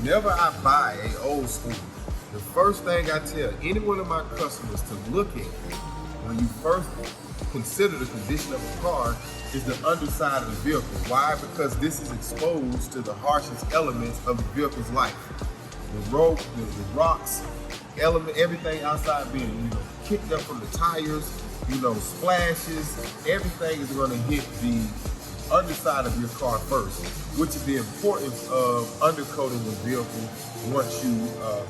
whenever I buy a old school, the first thing I tell any one of my customers to look at when you first consider the condition of a car is the underside of the vehicle. Why? Because this is exposed to the harshest elements of the vehicle's life. The rope, the rocks, element, everything outside being, kicked up from the tires, splashes, everything is gonna hit the underside of your car first, which is the importance of undercoating the vehicle once you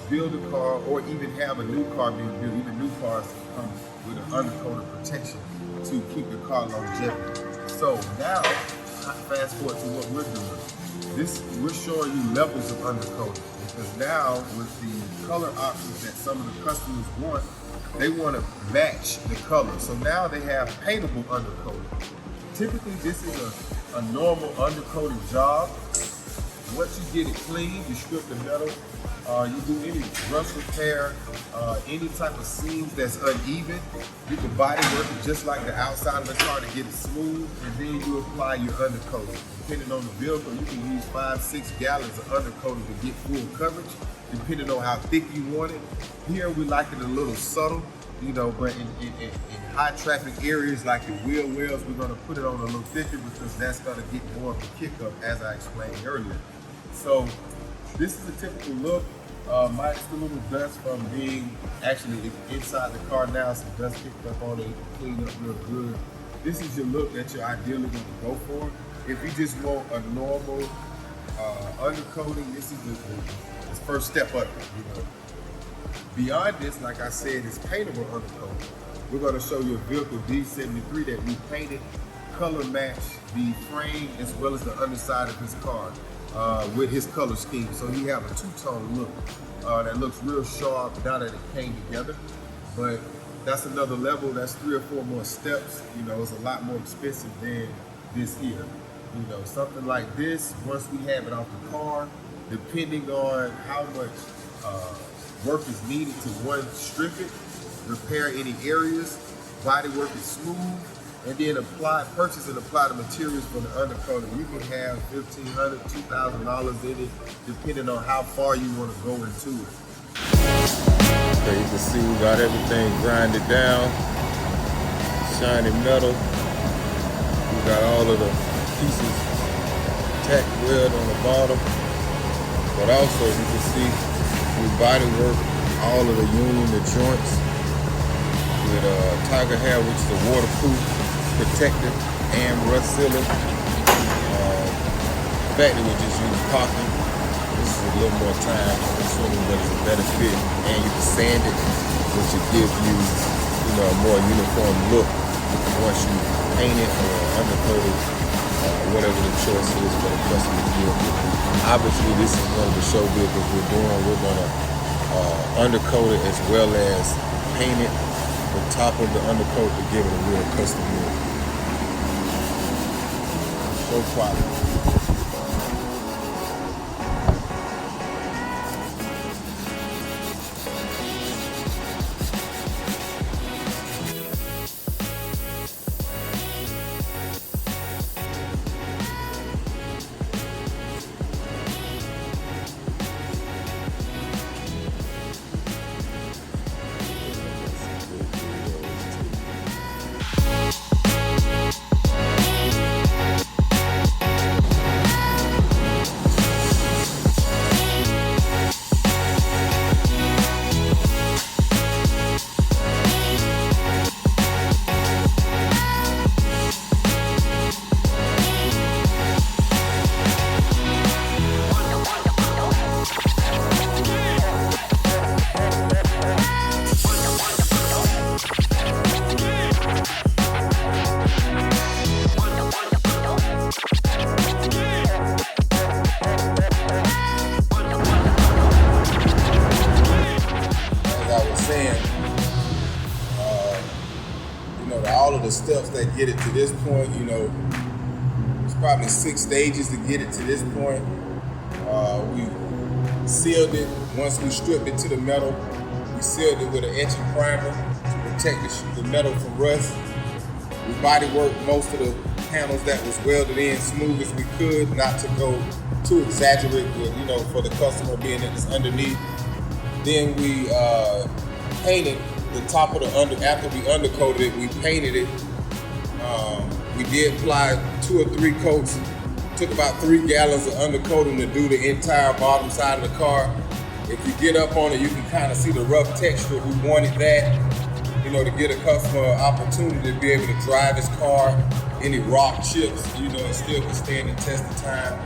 build a car or even have a new car being built. Even new cars come with an undercoated protection to keep the car longevity. So now, fast forward to what we're doing. We're showing you levels of undercoating, because now with the color options that some of the customers want, they want to match the color. So now they have paintable undercoating. Typically, this is a normal undercoating job. Once you get it clean, you strip the metal, you do any rust repair, any type of seams that's uneven, you can body work it just like the outside of the car to get it smooth, and then you apply your undercoating. Depending on the vehicle, you can use 5-6 gallons of undercoating to get full coverage, depending on how thick you want it. Here we like it a little subtle, but in high traffic areas like the wheel wells, we're gonna put it on a little thicker because that's gonna get more of a kick up, as I explained earlier. So this is a typical look. Minus a little dust from being actually inside the car now, some dust kicked up on it, cleaned up real good. This is your look that you're ideally gonna go for. If you just want a normal undercoating, this is the first step up, Beyond this, like I said, is paintable undercoating. We're going to show you a vehicle D73 that we painted, color match the frame as well as the underside of his car with his color scheme. So he have a two-tone look that looks real sharp now that it came together. But that's another level. That's 3 or 4 more steps. It's a lot more expensive than this here. Something like this, once we have it off the car, depending on how much work is needed to strip it, repair any areas, body work is smooth, and then purchase and apply the materials for the undercoating. You can have $1,500, $2,000 in it, depending on how far you want to go into it. Okay, you can see we got everything grinded down, shiny metal. We got all of the pieces tack weld on the bottom, but also you can see we body work all of the union, the joints with tiger hair, which is a waterproof, protective, and rust sealer. The fact that we just use caulking, this is a little more time consuming, but it's a better fit, and you can sand it, which will give you, a more uniform look once you paint it or undercoat it, whatever the choice is for the customer's vehicle. Obviously, this is one of the show vehicles we're doing. We're going to undercoat it as well as paint it the top of the undercoat to give it a real custom look. Show quality. All of the steps that get it to this point, it's probably 6 stages to get it to this point. We sealed it. Once we stripped it to the metal, we sealed it with an etching primer to protect the metal from rust. We We body worked most of the panels that was welded in smooth as we could, not to go too exaggerate with, you know, for the customer being that it's underneath. Then we painted the top of the after we undercoated it, we painted it. We did apply 2 or 3 coats. Took about 3 gallons of undercoating to do the entire bottom side of the car. If you get up on it, you can kind of see the rough texture. We wanted that, you know, to get a customer an opportunity to be able to drive his car. Any rock chips, you know, it still can stand the test of time.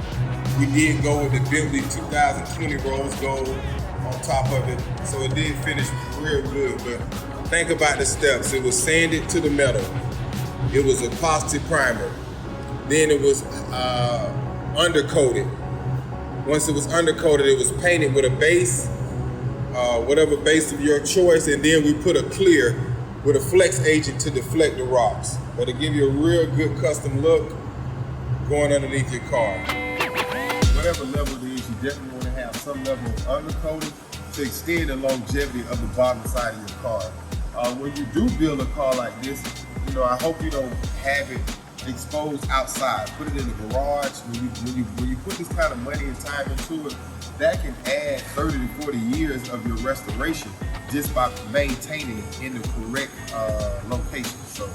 We did go with the Bentley 2020 rose gold on top of it, so it did finish real good. But think about the steps. It was sanded to the metal. It was epoxy primer. Then it was undercoated. Once it was undercoated, it was painted with a base, whatever base of your choice, and then we put a clear with a flex agent to deflect the rocks. But to give you a real good custom look going underneath your car. Whatever level it is, you definitely want to have some level of undercoating to extend the longevity of the bottom side of your car. When you do build a car like this, you know, I hope you don't have it exposed outside. Put it in the garage. When you put this kind of money and time into it, that can add 30 to 40 years of your restoration just by maintaining it in the correct location. So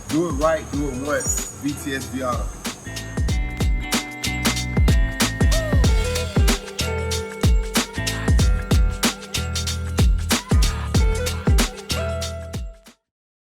do it right, do it once. VTSV Auto.